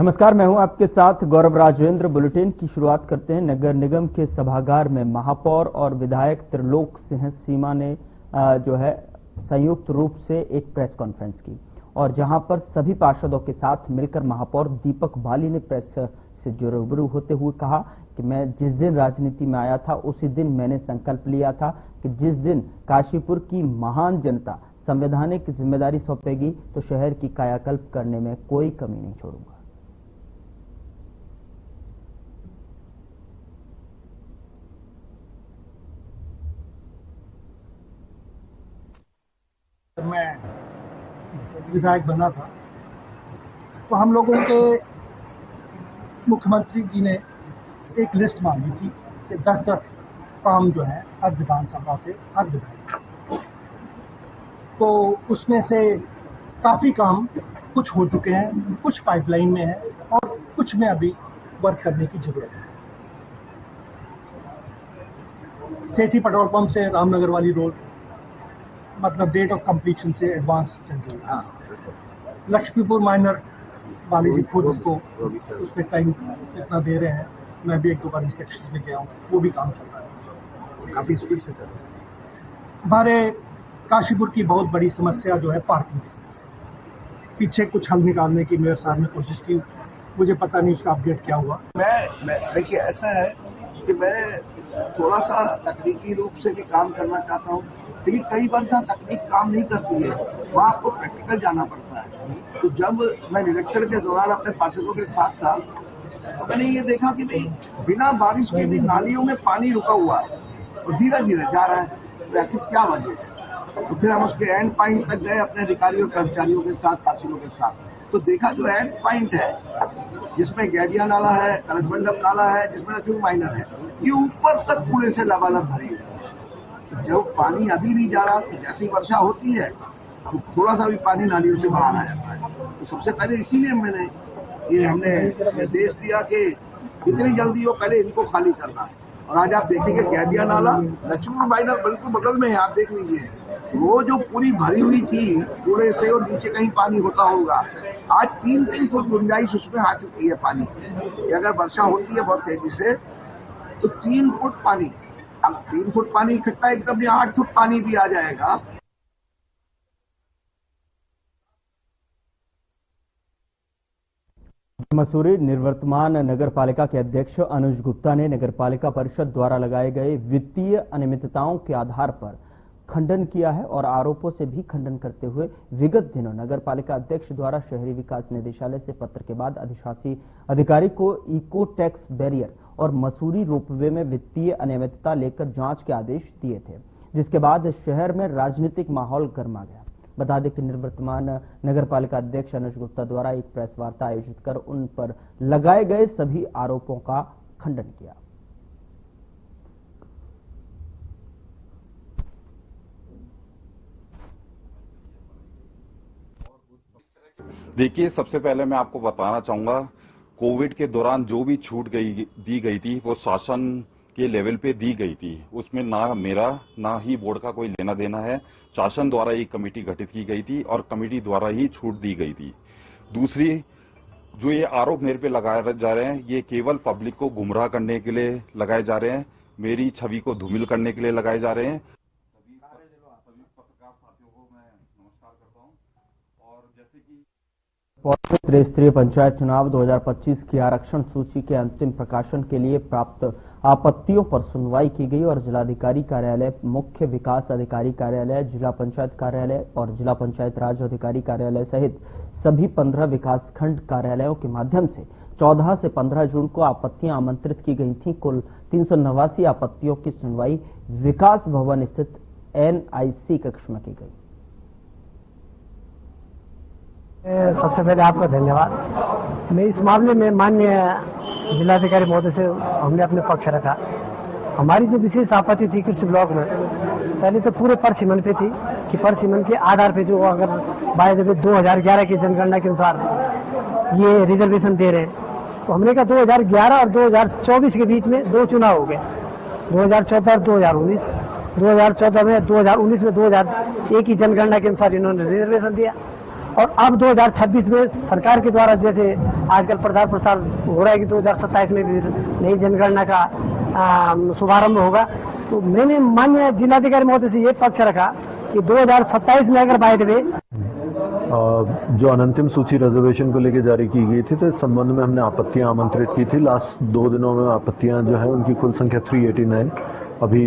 नमस्कार, मैं हूं आपके साथ गौरव राजेंद्र। बुलेटिन की शुरुआत करते हैं। नगर निगम के सभागार में महापौर और विधायक त्रिलोक सिंह सीमा ने जो है संयुक्त रूप से एक प्रेस कॉन्फ्रेंस की और जहां पर सभी पार्षदों के साथ मिलकर महापौर दीपक बाली ने प्रेस से रूबरू होते हुए कहा कि मैं जिस दिन राजनीति में आया था उसी दिन मैंने संकल्प लिया था कि जिस दिन काशीपुर की महान जनता संवैधानिक जिम्मेदारी सौंपेगी तो शहर की कायाकल्प करने में कोई कमी नहीं छोड़ूंगा। मैं विधायक बना था तो हम लोगों के मुख्यमंत्री जी ने एक लिस्ट मांगी थी कि 10-10 काम जो है हर विधानसभा से हर विधायक, तो उसमें से काफी काम कुछ हो चुके हैं, कुछ पाइपलाइन में है और कुछ में अभी वर्क करने की जरूरत है। सेठी पेट्रोल पंप से रामनगर वाली रोड मतलब डेट ऑफ कंप्लीशन से एडवांस चल रही है। लक्ष्मीपुर माइनर वाले जी खुद उसको उसमें टाइम कितना दे रहे हैं, मैं भी 1-2 बार इंस्पेक्शन में गया हूँ, वो भी काम चल रहा है, काफी स्पीड से चल रहा है। हमारे काशीपुर की बहुत बड़ी समस्या जो है पार्किंग की समस्या, पीछे कुछ हल निकालने की मेयर साहब ने कोशिश की, मुझे पता नहीं उसका अपडेट क्या हुआ। मैं देखिए ऐसा है कि मैं थोड़ा सा तकनीकी रूप से भी काम करना चाहता हूँ, लेकिन कई बार जहाँ तकनीक काम नहीं करती है वहाँ आपको प्रैक्टिकल जाना पड़ता है। तो जब मैं निरीक्षण के दौरान अपने पार्षदों के साथ था तो मैंने ये देखा कि भाई बिना बारिश के भी नालियों में पानी रुका हुआ है और धीरे धीरे जा रहा है, तो आखिर क्या वजह है। तो फिर हम उसके एंड पॉइंट तक गए अपने अधिकारियों कर्मचारियों के साथ, पार्षदों के साथ, तो देखा जो एंड पॉइंट है जिसमें गैरिया नाला है, कलश मंडप नाला है, जिसमें लक्ष्मी माइनर है, ये ऊपर तक पूरे से लबालब भरी है। जब पानी अभी भी जा रहा, तो जैसी वर्षा होती है तो थोड़ा सा भी पानी नालियों से बाहर आ जाता है। तो सबसे पहले इसीलिए हमने निर्देश दिया कि जितनी जल्दी हो पहले इनको खाली करना है। और आज आप देखेंगे गैरिया नाला लक्ष्मी माइनर बिल्कुल बगल में है, आप देख लीजिए, वो जो पूरी भरी हुई थी कूड़े से और नीचे कहीं पानी होता होगा, आज 3-3 फुट गुंजाइश उसमें आ चुकी है पानी। अगर वर्षा होती है बहुत तेजी से तो 3 फुट पानी, अब 3 फुट पानी इकट्ठा एकदम 8 फुट पानी भी आ जाएगा। मसूरी निवर्तमान नगर पालिका के अध्यक्ष अनुज गुप्ता ने नगर पालिका परिषद द्वारा लगाए गए वित्तीय अनियमितताओं के आधार पर खंडन किया है और आरोपों से भी खंडन करते हुए विगत दिनों नगर पालिका अध्यक्ष द्वारा शहरी विकास निदेशालय से पत्र के बाद अधिशासी अधिकारी को इको टैक्स बैरियर और मसूरी रोपवे में वित्तीय अनियमितता लेकर जांच के आदेश दिए थे, जिसके बाद शहर में राजनीतिक माहौल गर्मा गया। बता दें कि निवर्तमान नगर पालिका अध्यक्ष अनुज गुप्ता द्वारा एक प्रेस वार्ता आयोजित कर उन पर लगाए गए सभी आरोपों का खंडन किया। देखिए, सबसे पहले मैं आपको बताना चाहूंगा, कोविड के दौरान जो भी छूट दी गई थी वो शासन के लेवल पे दी गई थी, उसमें ना मेरा ना ही बोर्ड का कोई लेना देना है। शासन द्वारा एक कमेटी गठित की गई थी और कमेटी द्वारा ही छूट दी गई थी। दूसरी, जो ये आरोप मेरे पे लगाए जा रहे हैं, ये केवल पब्लिक को गुमराह करने के लिए लगाए जा रहे हैं, मेरी छवि को धूमिल करने के लिए लगाए जा रहे हैं। सभी पत्रकार साथियों को मैं नमस्कार करता हूं। और जैसे कि त्रिस्तरीय पंचायत चुनाव 2025 की आरक्षण सूची के अंतिम प्रकाशन के लिए प्राप्त आपत्तियों पर सुनवाई की गई और जिलाधिकारी कार्यालय, मुख्य विकास अधिकारी कार्यालय, जिला पंचायत कार्यालय और जिला पंचायत राज अधिकारी कार्यालय सहित सभी 15 विकासखंड कार्यालयों के माध्यम से 14 से 15 जून को आपत्तियां आमंत्रित की गई थीं। कुल 389 आपत्तियों की सुनवाई विकास भवन स्थित NIC कक्ष में की गई। सबसे पहले आपका धन्यवाद। मैं इस मामले में माननीय जिलाधिकारी महोदय से हमने अपने पक्ष रखा। हमारी जो विशेष आपत्ति थी कृषि ब्लॉक में, पहले तो पूरे पर सीमेंट पे थी कि पर सीमेंट के आधार पे जो अगर बाय 2011 की जनगणना के अनुसार ये रिजर्वेशन दे रहे हैं, तो हमने कहा 2011 और 2024 के बीच में 2 चुनाव हो गए, 2014 और 2019। 2014 में 2019 में 2001 की जनगणना के अनुसार इन्होंने रिजर्वेशन दिया और अब 2026 में सरकार के द्वारा जैसे आजकल प्रचार प्रसार हो रहा है कि 2027 में भी नई जनगणना का शुभारंभ होगा। तो मैंने माननीय जिलाधिकारी महोदय से ये पक्ष रखा कि 2027 में अगर बाय द वे जो अनंतिम सूची रिजर्वेशन को लेकर जारी की गई थी, तो इस संबंध में हमने आपत्तियां आमंत्रित की थी। लास्ट 2 दिनों में आपत्तियां जो है उनकी कुल संख्या 389 अभी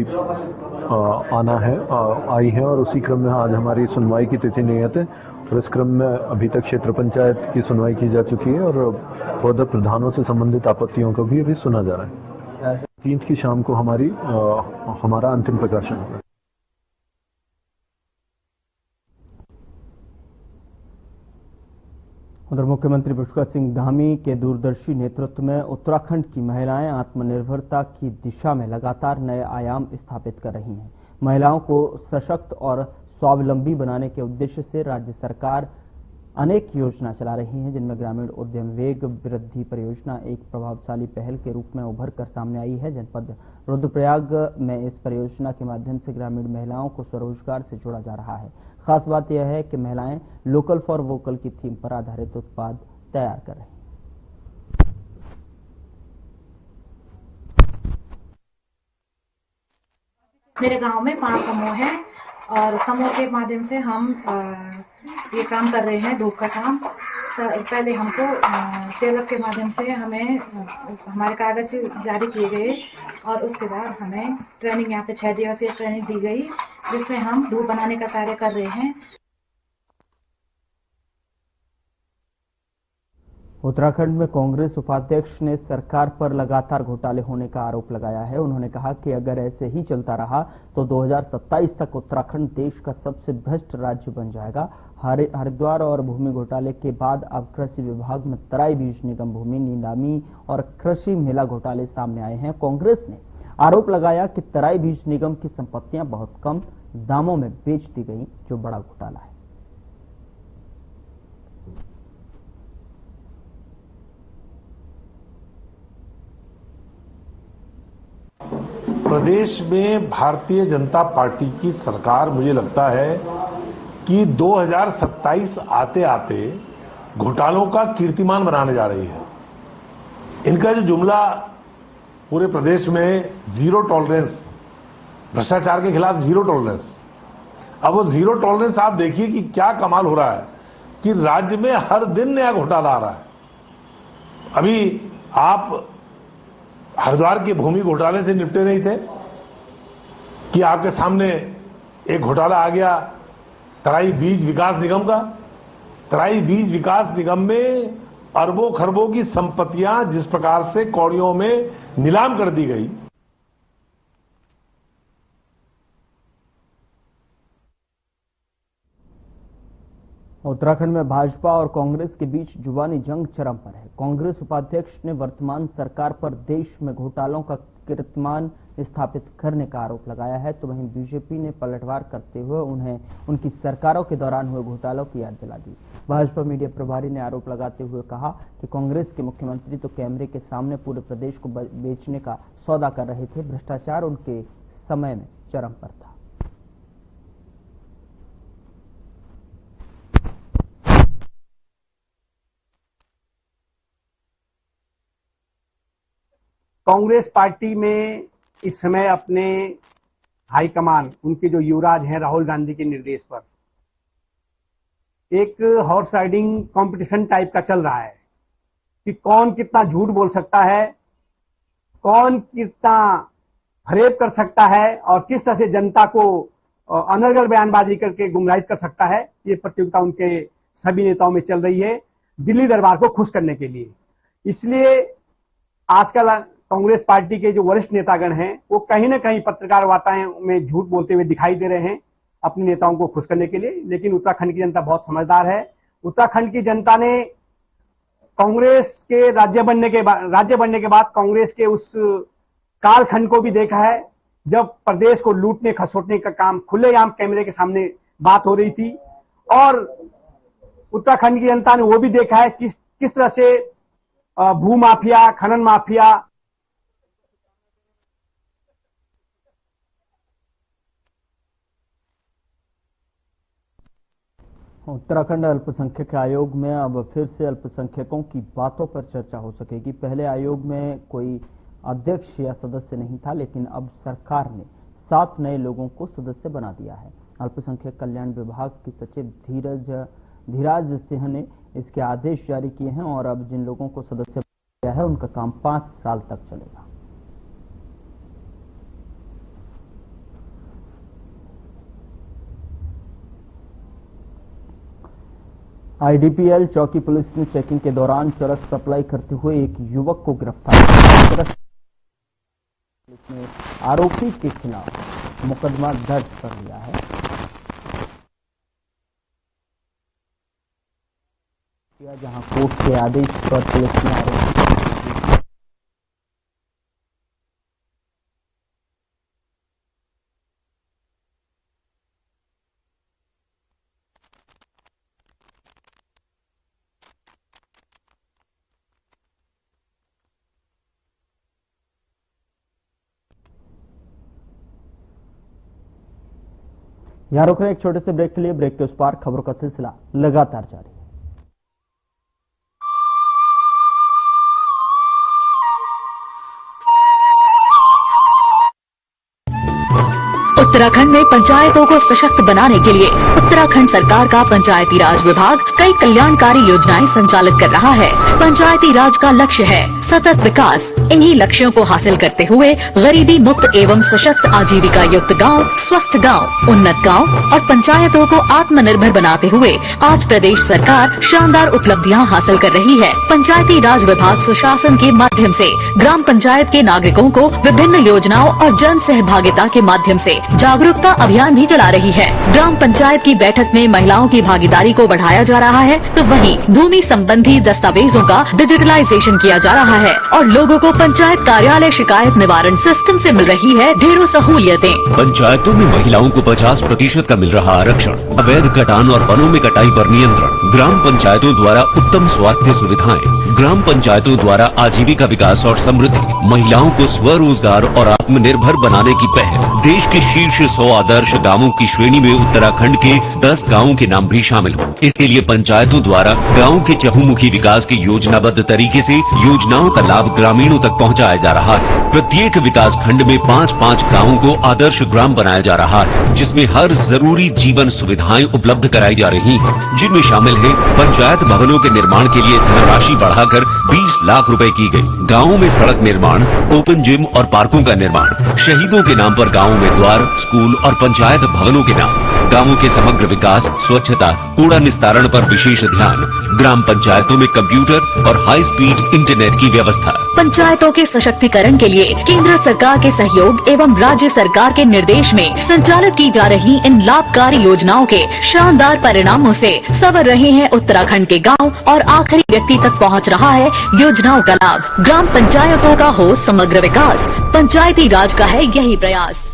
आई है और उसी क्रम में आज हमारी सुनवाई की तिथि नियत है और इस क्रम में अभी तक क्षेत्र पंचायत की सुनवाई की जा चुकी है और पद प्रधानों से संबंधित आपत्तियों को भी अभी सुना जा रहा है। 3 की शाम को हमारा अंतिम प्रकाशन होगा। उधर मुख्यमंत्री पुष्कर सिंह धामी के दूरदर्शी नेतृत्व में उत्तराखंड की महिलाएं आत्मनिर्भरता की दिशा में लगातार नए आयाम स्थापित कर रही हैं। महिलाओं को सशक्त और स्वावलंबी बनाने के उद्देश्य से राज्य सरकार अनेक योजना चला रही है, जिनमें ग्रामीण उद्यम वेग वृद्धि परियोजना एक प्रभावशाली पहल के रूप में उभर कर सामने आई है। जनपद रुद्रप्रयाग में इस परियोजना के माध्यम से ग्रामीण महिलाओं को स्वरोजगार से जोड़ा जा रहा है। खास बात यह है कि महिलाएं लोकल फॉर वोकल की थीम पर आधारित उत्पाद तैयार कर रही हैं। मेरे गांव में 5 समूह हैं और समूह के माध्यम से हम ये काम कर रहे हैं, धूप का काम। पहले हमको सेवक के माध्यम से हमें हमारे कागज जारी किए गए और उसके बाद हमें ट्रेनिंग यहाँ पे 6 दिवसीय ट्रेनिंग दी गई, जिसमें हम धूप बनाने का कार्य कर रहे हैं। उत्तराखंड में कांग्रेस उपाध्यक्ष ने सरकार पर लगातार घोटाले होने का आरोप लगाया है। उन्होंने कहा कि अगर ऐसे ही चलता रहा तो 2027 तक उत्तराखंड देश का सबसे भ्रष्ट राज्य बन जाएगा। हरिद्वार और भूमि घोटाले के बाद अब कृषि विभाग में तराई बीज निगम भूमि नीलामी और कृषि मेला घोटाले सामने आए हैं। कांग्रेस ने आरोप लगाया कि तराई बीज निगम की संपत्तियां बहुत कम दामों में बेच दी गई, जो बड़ा घोटाला है। प्रदेश में भारतीय जनता पार्टी की सरकार मुझे लगता है कि 2027 आते आते घोटालों का कीर्तिमान बनाने जा रही है। इनका जो जुमला पूरे प्रदेश में जीरो टॉलरेंस, भ्रष्टाचार के खिलाफ जीरो टॉलरेंस, अब वो जीरो टॉलरेंस आप देखिए कि क्या कमाल हो रहा है कि राज्य में हर दिन नया घोटाला आ रहा है। अभी आप हरिद्वार के भूमि घोटाले से निपटे नहीं थे कि आपके सामने एक घोटाला आ गया तराई बीज विकास निगम का। तराई बीज विकास निगम में अरबों खरबों की संपत्तियां जिस प्रकार से कौड़ियों में नीलाम कर दी गई। उत्तराखंड में भाजपा और कांग्रेस के बीच जुबानी जंग चरम पर है। कांग्रेस उपाध्यक्ष ने वर्तमान सरकार पर देश में घोटालों का कीर्तिमान स्थापित करने का आरोप लगाया है, तो वहीं बीजेपी ने पलटवार करते हुए उन्हें उनकी सरकारों के दौरान हुए घोटालों की याद दिला दी। भाजपा मीडिया प्रभारी ने आरोप लगाते हुए कहा कि कांग्रेस के मुख्यमंत्री तो कैमरे के सामने पूरे प्रदेश को बेचने का सौदा कर रहे थे। भ्रष्टाचार उनके समय में चरम पर था। कांग्रेस पार्टी में इस समय अपने हाईकमान, उनके जो युवराज हैं राहुल गांधी के निर्देश पर एक हॉर्स राइडिंग कंपटीशन टाइप का चल रहा है कि कौन कितना झूठ बोल सकता है, कौन कितना फरेब कर सकता है और किस तरह से जनता को अनर्गल बयानबाजी करके गुमराहित कर सकता है। ये प्रतियोगिता उनके सभी नेताओं में चल रही है दिल्ली दरबार को खुश करने के लिए। इसलिए आजकल कांग्रेस पार्टी के जो वरिष्ठ नेतागण हैं वो कहीं ना कहीं पत्रकार वार्ताएं में झूठ बोलते हुए दिखाई दे रहे हैं अपने नेताओं को खुश करने के लिए। लेकिन उत्तराखंड की जनता बहुत समझदार है। उत्तराखंड की जनता ने कांग्रेस के राज्य बनने के बाद कांग्रेस के उस कालखंड को भी देखा है जब प्रदेश को लूटने खसोटने का काम खुलेआम कैमरे के सामने बात हो रही थी, और उत्तराखंड की जनता ने वो भी देखा है किस तरह से भू माफिया, खनन माफिया उत्तराखंड अल्पसंख्यक आयोग में अब फिर से अल्पसंख्यकों की बातों पर चर्चा हो सकेगी। पहले आयोग में कोई अध्यक्ष या सदस्य नहीं था, लेकिन अब सरकार ने 7 नए लोगों को सदस्य बना दिया है। अल्पसंख्यक कल्याण विभाग के सचिव धीराज सिंह ने इसके आदेश जारी किए हैं और अब जिन लोगों को सदस्य बनाया गया है उनका काम 5 साल तक चलेगा। आईडीपीएल चौकी पुलिस ने चेकिंग के दौरान चरस सप्लाई करते हुए एक युवक को गिरफ्तार किया। पुलिस ने आरोपी के खिलाफ मुकदमा दर्ज कर लिया है। जहां कोर्ट के आदेश पर पुलिस ने आरोपी यहां रुक रहे एक छोटे से ब्रेक के लिए। ब्रेक के उस पार खबरों का सिलसिला लगातार जारी है। उत्तराखंड में पंचायतों को सशक्त बनाने के लिए उत्तराखंड सरकार का पंचायती राज विभाग कई कल्याणकारी योजनाएं संचालित कर रहा है। पंचायती राज का लक्ष्य है सतत विकास। इन्हीं लक्ष्यों को हासिल करते हुए गरीबी मुक्त एवं सशक्त आजीविका युक्त गांव, स्वस्थ गांव, उन्नत गांव और पंचायतों को आत्मनिर्भर बनाते हुए आज प्रदेश सरकार शानदार उपलब्धियां हासिल कर रही है। पंचायती राज विभाग सुशासन के माध्यम से ग्राम पंचायत के नागरिकों को विभिन्न योजनाओं और जन सहभागिता के माध्यम से जागरूकता अभियान भी चला रही है। ग्राम पंचायत की बैठक में महिलाओं की भागीदारी को बढ़ाया जा रहा है, तो वहीं भूमि संबंधी दस्तावेजों का डिजिटलाइजेशन किया जा रहा है और लोगों को पंचायत कार्यालय शिकायत निवारण सिस्टम से मिल रही है ढेरों सहूलियतें। पंचायतों में महिलाओं को 50% का मिल रहा आरक्षण, अवैध कटान और वनों में कटाई पर नियंत्रण, ग्राम पंचायतों द्वारा उत्तम स्वास्थ्य सुविधाएं, ग्राम पंचायतों द्वारा आजीविका विकास और समृद्धि, महिलाओं को स्वरोजगार और आत्मनिर्भर बनाने की पहल। देश के शीर्ष 100 आदर्श गांवों की श्रेणी में उत्तराखंड के 10 गांवों के नाम भी शामिल हो। इसके लिए पंचायतों द्वारा गांव के चहुमुखी विकास की योजनाबद्ध तरीके से योजनाओं का लाभ ग्रामीणों तक पहुंचाया जा रहा है। प्रत्येक विकास खंड में 5-5 गांवों को आदर्श ग्राम बनाया जा रहा है, जिसमें हर जरूरी जीवन सुविधाएं उपलब्ध कराई जा रही हैं, जिनमें शामिल है पंचायत भवनों के निर्माण के लिए धनराशि बढ़ाकर 20 लाख रुपए की गई। गाँवों में सड़क निर्माण, ओपन जिम और पार्कों का निर्माण, शहीदों के नाम पर गाँवों में द्वार, स्कूल और पंचायत भवनों के नाम, गाँवों के समग्र विकास, स्वच्छता, कूड़ा निस्तारण पर विशेष ध्यान, ग्राम पंचायतों में कंप्यूटर और हाई स्पीड इंटरनेट की व्यवस्था। पंचायतों के सशक्तिकरण के लिए केंद्र सरकार के सहयोग एवं राज्य सरकार के निर्देश में संचालित की जा रही इन लाभकारी योजनाओं के शानदार परिणामों से संवर रहे हैं उत्तराखंड के गांव और आखिरी व्यक्ति तक पहुंच रहा है योजनाओं का लाभ। ग्राम पंचायतों का हो समग्र विकास, पंचायती राज का है यही प्रयास।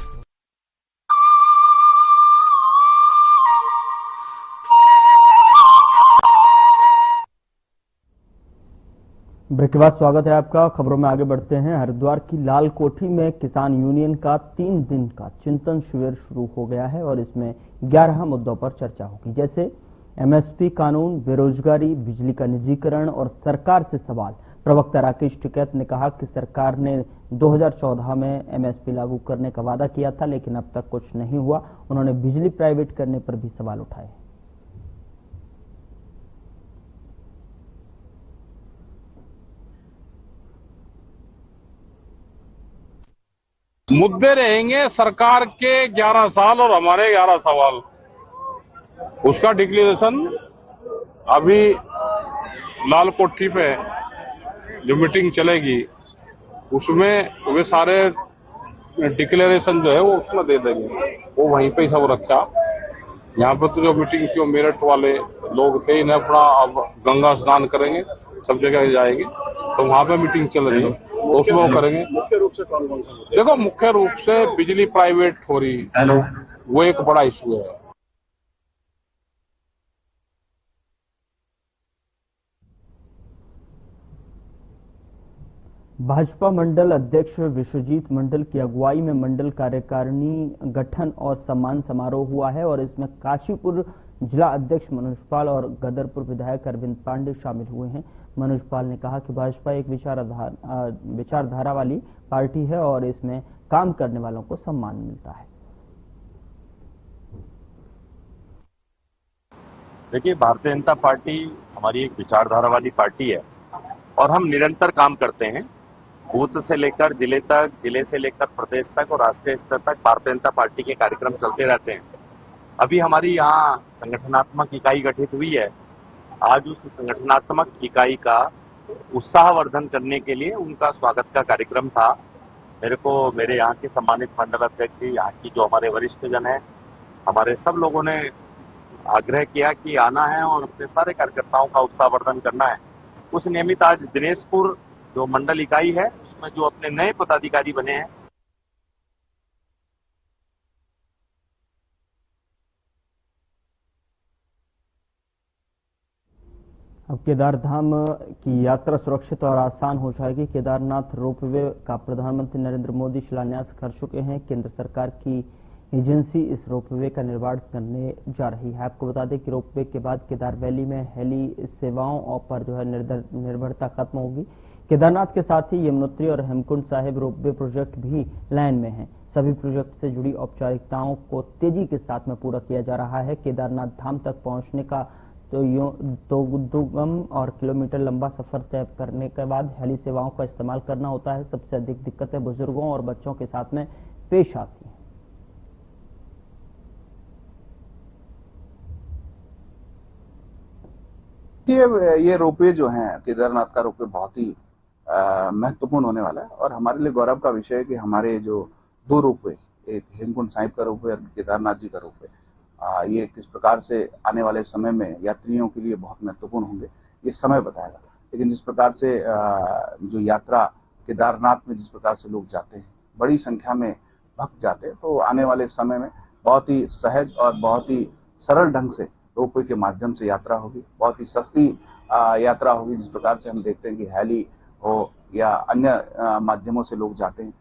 ब्रेक के बाद स्वागत है आपका। खबरों में आगे बढ़ते हैं। हरिद्वार की लाल कोठी में किसान यूनियन का 3 दिन का चिंतन शिविर शुरू हो गया है और इसमें 11 मुद्दों पर चर्चा होगी, जैसे एमएसपी कानून, बेरोजगारी, बिजली का निजीकरण और सरकार से सवाल। प्रवक्ता राकेश टिकैत ने कहा कि सरकार ने 2014 में एमएसपी लागू करने का वादा किया था, लेकिन अब तक कुछ नहीं हुआ। उन्होंने बिजली प्राइवेट करने पर भी सवाल उठाए। मुद्दे रहेंगे सरकार के 11 साल और हमारे 11 सवाल। उसका डिक्लेरेशन अभी लाल कोठी पे जो मीटिंग चलेगी उसमें वे सारे डिक्लेरेशन जो है वो उसमें दे देंगे। वो वहीं पे ही सब रखा। यहाँ पे तो जो मीटिंग थी मेरठ वाले लोग थे, इन्हें अपना अब गंगा स्नान करेंगे, सब जगह जाएंगे, तो वहां पे मीटिंग चल रही है, तो उसमें वो करेंगे। मुख्य रूप से कौन कौन सा? देखो, मुख्य रूप से बिजली प्राइवेट हो रही, वो एक बड़ा इशू है। भाजपा मंडल अध्यक्ष विश्वजीत मंडल की अगुवाई में मंडल कार्यकारिणी गठन और सम्मान समारोह हुआ है और इसमें काशीपुर जिला अध्यक्ष मनोज पाल और गदरपुर विधायक अरविंद पांडे शामिल हुए हैं। मनोज पाल ने कहा कि भाजपा एक विचारधारा वाली पार्टी है और इसमें काम करने वालों को सम्मान मिलता है। देखिए, भारतीय जनता पार्टी हमारी एक विचारधारा वाली पार्टी है और हम निरंतर काम करते हैं। बूथ से लेकर जिले तक, जिले से लेकर प्रदेश तक और राष्ट्रीय स्तर तक भारतीय जनता पार्टी के कार्यक्रम चलते रहते हैं। अभी हमारी यहाँ संगठनात्मक इकाई गठित हुई है। आज उस संगठनात्मक इकाई का उत्साहवर्धन करने के लिए उनका स्वागत का कार्यक्रम था। मेरे यहाँ के सम्मानित मंडल अध्यक्ष, यहाँ की जो हमारे वरिष्ठ जन है, हमारे सब लोगों ने आग्रह किया कि आना है और अपने सारे कार्यकर्ताओं का उत्साहवर्धन करना है। उस नियमित आज दिनेशपुर जो मंडल इकाई है उसमें जो अपने नए पदाधिकारी बने हैं, अब केदारधाम की यात्रा सुरक्षित और आसान हो जाएगी। केदारनाथ रोपवे का प्रधानमंत्री नरेंद्र मोदी शिलान्यास कर चुके हैं। केंद्र सरकार की एजेंसी इस रोपवे का निर्माण करने जा रही है। आपको बता दें कि रोपवे के बाद केदार वैली में हेली सेवाओं पर जो है निर्भरता खत्म होगी। केदारनाथ के साथ ही यमुनोत्री और हेमकुंड साहिब रोपवे प्रोजेक्ट भी लाइन में हैं। सभी प्रोजेक्ट से जुड़ी औपचारिकताओं को तेजी के साथ में पूरा किया जा रहा है। केदारनाथ धाम तक पहुंचने का दुर्गम और किलोमीटर लंबा सफर तय करने के बाद हेली सेवाओं का इस्तेमाल करना होता है। सबसे अधिक दिक्कतें बुजुर्गों और बच्चों के साथ में पेश आती हैं। ये रोपवे जो है, केदारनाथ का रोपवे बहुत ही महत्वपूर्ण होने वाला है और हमारे लिए गौरव का विषय है कि हमारे जो दो रोपवे, एक हेमकुंड साहिब का रोपवे और केदारनाथ जी का रोपवे, ये किस प्रकार से आने वाले समय में यात्रियों के लिए बहुत महत्वपूर्ण होंगे, ये समय बताएगा। लेकिन जिस प्रकार से जो यात्रा केदारनाथ में जिस प्रकार से लोग जाते हैं, बड़ी संख्या में भक्त जाते हैं, तो आने वाले समय में बहुत ही सहज और बहुत ही सरल ढंग से रोपवे के माध्यम से यात्रा होगी। बहुत ही सस्ती यात्रा होगी। जिस प्रकार से हम देखते हैं कि हेली हो या अन्य माध्यमों से लोग जाते हैं।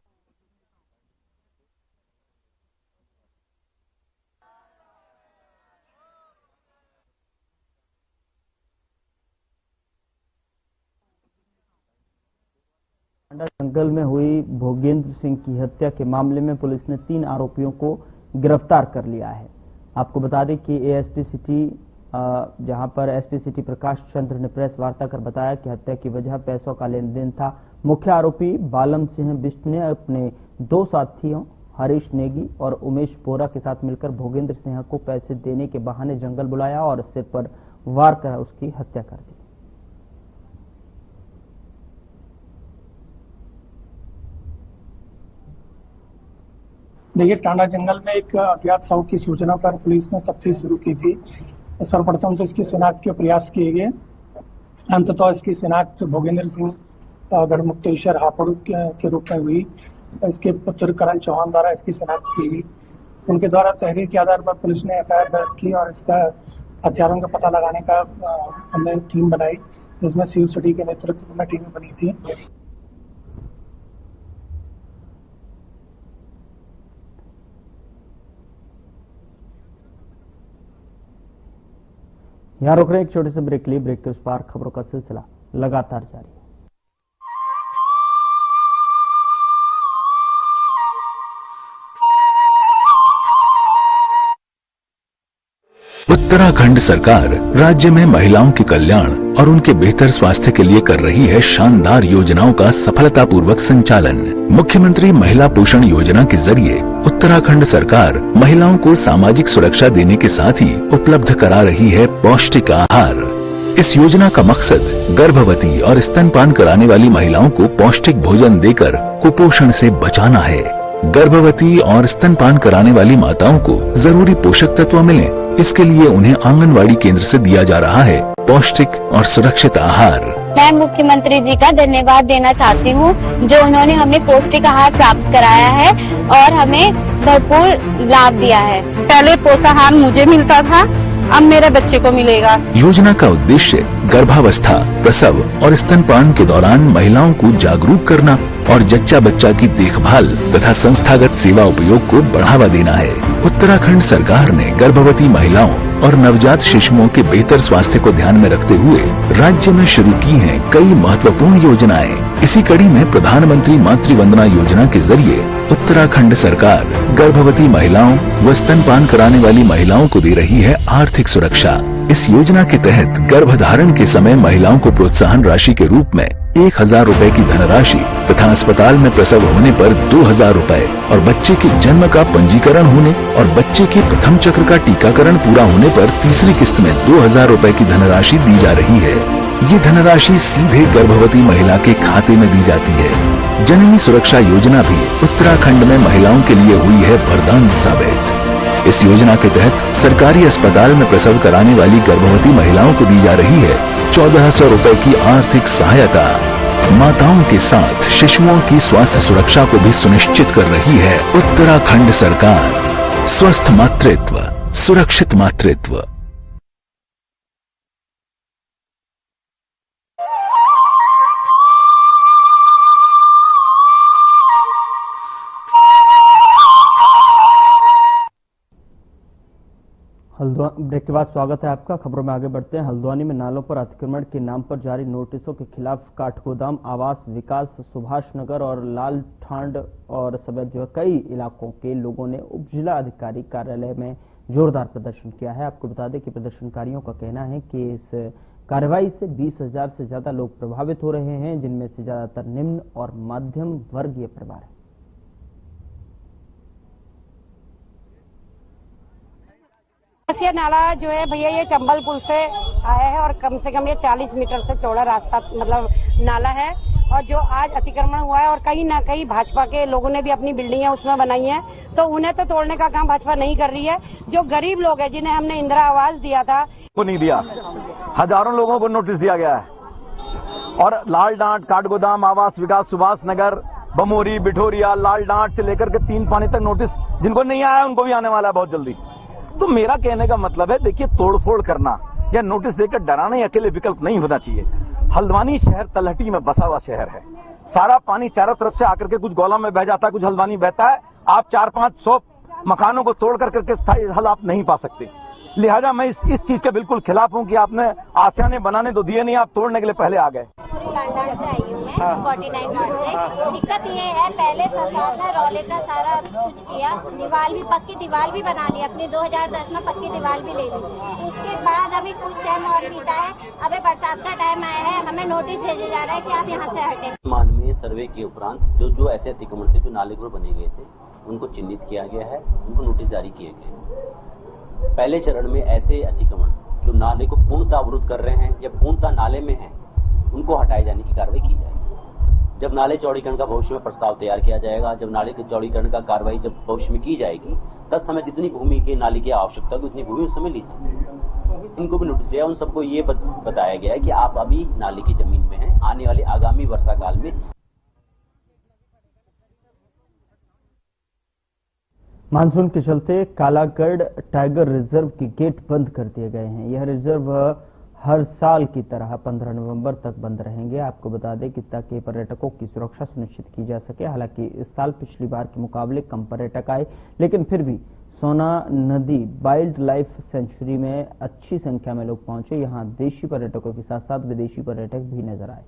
जंगल में हुई भोगेंद्र सिंह की हत्या के मामले में पुलिस ने 3 आरोपियों को गिरफ्तार कर लिया है। आपको बता दें कि एएसपी सिटी जहां पर एसपी सिटी प्रकाश चंद्र ने प्रेस वार्ता कर बताया कि हत्या की वजह पैसों का लेन देन था। मुख्य आरोपी बालम सिंह बिष्ट ने अपने 2 साथियों हरीश नेगी और उमेश बोरा के साथ मिलकर भोगेंद्र सिंह को पैसे देने के बहाने जंगल बुलाया और सिर पर वार कर उसकी हत्या कर दी। देखिए, टांडा जंगल में एक अज्ञात शव की सूचना पर पुलिस ने तफ्तीश शुरू की थी। सर्वप्रथम तो इसकी शिनाख्त के प्रयास किए गए। अंततः इसकी शिनाख्त भोगेंद्र सिंह गढ़मुक्तेश्वर हापुड़ के रूप में हुई। इसके पुत्र करण चौहान द्वारा इसकी शिनाख्त की गई। उनके द्वारा तहरीर के आधार पर पुलिस ने एफआईआर दर्ज की और इसका हथियारों का पता लगाने का हमने टीम बनाई, जिसमें सीयू सिटी के नेतृत्व में टीम बनी थी। यहां रोक रहे एक छोटे से ब्रेक लिए। ब्रेक के उस पार खबरों का सिलसिला लगातार जारी है। उत्तराखंड सरकार राज्य में महिलाओं के कल्याण और उनके बेहतर स्वास्थ्य के लिए कर रही है शानदार योजनाओं का सफलतापूर्वक संचालन। मुख्यमंत्री महिला पोषण योजना के जरिए उत्तराखंड सरकार महिलाओं को सामाजिक सुरक्षा देने के साथ ही उपलब्ध करा रही है पौष्टिक आहार। इस योजना का मकसद गर्भवती और स्तनपान कराने वाली महिलाओं को पौष्टिक भोजन देकर कुपोषण से बचाना है। गर्भवती और स्तनपान कराने वाली माताओं को जरूरी पोषक तत्व मिले, इसके लिए उन्हें आंगनवाड़ी केंद्र से दिया जा रहा है पौष्टिक और सुरक्षित आहार। मैं मुख्यमंत्री जी का धन्यवाद देना चाहती हूँ, जो उन्होंने हमें पौष्टिक आहार प्राप्त कराया है और हमें भरपूर लाभ दिया है। पहले पोषाहार मुझे मिलता था, अब मेरे बच्चे को मिलेगा। योजना का उद्देश्य गर्भावस्था, प्रसव और स्तनपान के दौरान महिलाओं को जागरूक करना और जच्चा बच्चा की देखभाल तथा संस्थागत सेवा उपयोग को बढ़ावा देना है। उत्तराखंड सरकार ने गर्भवती महिलाओं और नवजात शिशुओं के बेहतर स्वास्थ्य को ध्यान में रखते हुए राज्य में शुरू की हैं कई महत्वपूर्ण योजनाएं। इसी कड़ी में प्रधानमंत्री मातृ वंदना योजना के जरिए उत्तराखंड सरकार गर्भवती महिलाओं व स्तनपान कराने वाली महिलाओं को दे रही है आर्थिक सुरक्षा। इस योजना के तहत गर्भधारण के समय महिलाओं को प्रोत्साहन राशि के रूप में 1000 रूपए की धनराशि तथा अस्पताल में प्रसव होने पर 2000 रूपए और बच्चे के जन्म का पंजीकरण होने और बच्चे के प्रथम चक्र का टीकाकरण पूरा होने पर तीसरी किस्त में 2000 रूपए की धनराशि दी जा रही है। ये धनराशि सीधे गर्भवती महिला के खाते में दी जाती है। जननी सुरक्षा योजना भी उत्तराखंड में महिलाओं के लिए हुई है वरदान साबित। इस योजना के तहत सरकारी अस्पताल में प्रसव कराने वाली गर्भवती महिलाओं को दी जा रही है 1400 रूपए की आर्थिक सहायता। माताओं के साथ शिशुओं की स्वास्थ्य सुरक्षा को भी सुनिश्चित कर रही है उत्तराखंड सरकार। स्वस्थ मातृत्व, सुरक्षित मातृत्व। ब्रेक के बाद स्वागत है आपका। खबरों में आगे बढ़ते हैं। हल्द्वानी में नालों पर अतिक्रमण के नाम पर जारी नोटिसों के खिलाफ काठगोदाम, आवास विकास, सुभाष नगर और लाल ठांड और समेत जो कई इलाकों के लोगों ने उप जिला अधिकारी कार्यालय में जोरदार प्रदर्शन किया है। आपको बता दें कि प्रदर्शनकारियों का कहना है कि इस कार्रवाई से 20,000 से ज्यादा लोग प्रभावित हो रहे हैं, जिनमें से ज्यादातर निम्न और मध्यम वर्गीय परिवार है। ये नाला जो है भैया ये चंबल पुल से आया है और कम से कम ये 40 मीटर से चौड़ा रास्ता मतलब नाला है। और जो आज अतिक्रमण हुआ है और कहीं ना कहीं भाजपा के लोगों ने भी अपनी बिल्डिंगें उसमें बनाई हैं, तो उन्हें तो तोड़ने का काम भाजपा नहीं कर रही है। जो गरीब लोग हैं जिन्हें हमने इंदिरा आवास दिया था को नहीं दिया, हजारों लोगों को नोटिस दिया गया है। और लाल डांट, काठगोदाम, आवास विकास, सुभाष नगर, बमोरी, बिठोरिया, लाल डांट से लेकर के 3 पानी तक नोटिस जिनको नहीं आया उनको भी आने वाला है बहुत जल्दी। तो मेरा कहने का मतलब है, देखिए तोड़फोड़ करना या नोटिस देकर डराना ही अकेले विकल्प नहीं होना चाहिए। हल्द्वानी शहर तलहटी में बसा हुआ शहर है। सारा पानी चारों तरफ से आकर के कुछ गोला में बह जाता है, कुछ हल्द्वानी बहता है। आप 400-500 मकानों को तोड़ करके स्थायी हल आप नहीं पा सकते। लिहाजा मैं इस चीज के बिल्कुल खिलाफ हूं कि आपने आसियाने बनाने तो दिए नहीं, आप तोड़ने के लिए पहले आ गए। हाँ। 49 वार्ड से दिक्कत ये है, पहले सरकार ने रोले का सारा कुछ किया, दीवार भी पक्की दीवार भी बना ली अपनी, 2010 में पक्की दीवार भी ले ली। उसके बाद अभी कुछ टाइम और बीता है, अभी बरसात का टाइम आया है, हमें नोटिस भेजे जा रहा है कि आप यहाँ से हटे। मानवीय सर्वे के उपरांत जो ऐसे अतिक्रमण थे, जो नाले पर बने गए थे, उनको चिन्हित किया गया है, उनको नोटिस जारी किए गए। पहले चरण में ऐसे अतिक्रमण जो नाले को पूर्णतः अवरुद्ध कर रहे हैं या पूर्णतः नाले में हैं, उनको हटाए जाने की कार्रवाई की जाएगी। जब नाले चौड़ीकरण का भविष्य में प्रस्ताव तैयार किया जाएगा, जब नाले के चौड़ीकरण का कार्रवाई जब भविष्य में की जाएगी, तब समय जितनी भूमि के नाले की आवश्यकता होगी उतनी भूमि उस समय ली जाएगी। इनको भी नोटिस दिया, उन सबको ये बताया गया है कि आप अभी नाले की जमीन में हैं, आने वाले आगामी वर्षा काल में। मानसून के चलते कालागढ़ टाइगर रिजर्व के गेट बंद कर दिए गए हैं। यह रिजर्व हर साल की तरह 15 नवंबर तक बंद रहेंगे। आपको बता दें कि ताकि पर्यटकों की सुरक्षा सुनिश्चित की जा सके। हालांकि इस साल पिछली बार के मुकाबले कम पर्यटक आए, लेकिन फिर भी सोना नदी वाइल्ड लाइफ सेंचुरी में अच्छी संख्या में लोग पहुंचे। यहां देशी पर्यटकों के साथ साथ विदेशी पर्यटक भी नजर आए।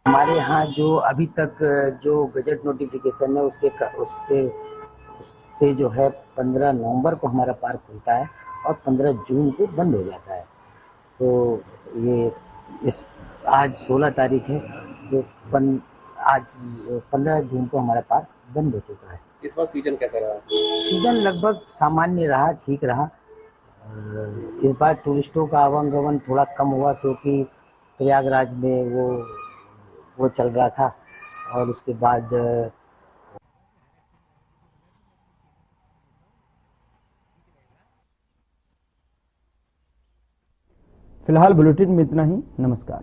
हमारे यहाँ जो अभी तक जो गजट नोटिफिकेशन है उससे जो है 15 नवंबर को हमारा पार्क खुलता है और 15 जून को बंद हो जाता है। तो ये आज 16 तारीख है, तो आज 15 जून को हमारा पार्क बंद हो चुका है। इस बार सीजन कैसा रहा? सीजन लगभग सामान्य रहा, ठीक रहा। इस बार टूरिस्टों का आवागमन थोड़ा कम हुआ क्योंकि प्रयागराज में वो चल रहा था और उसके बाद फिलहाल बुलेटिन में इतना ही। नमस्कार।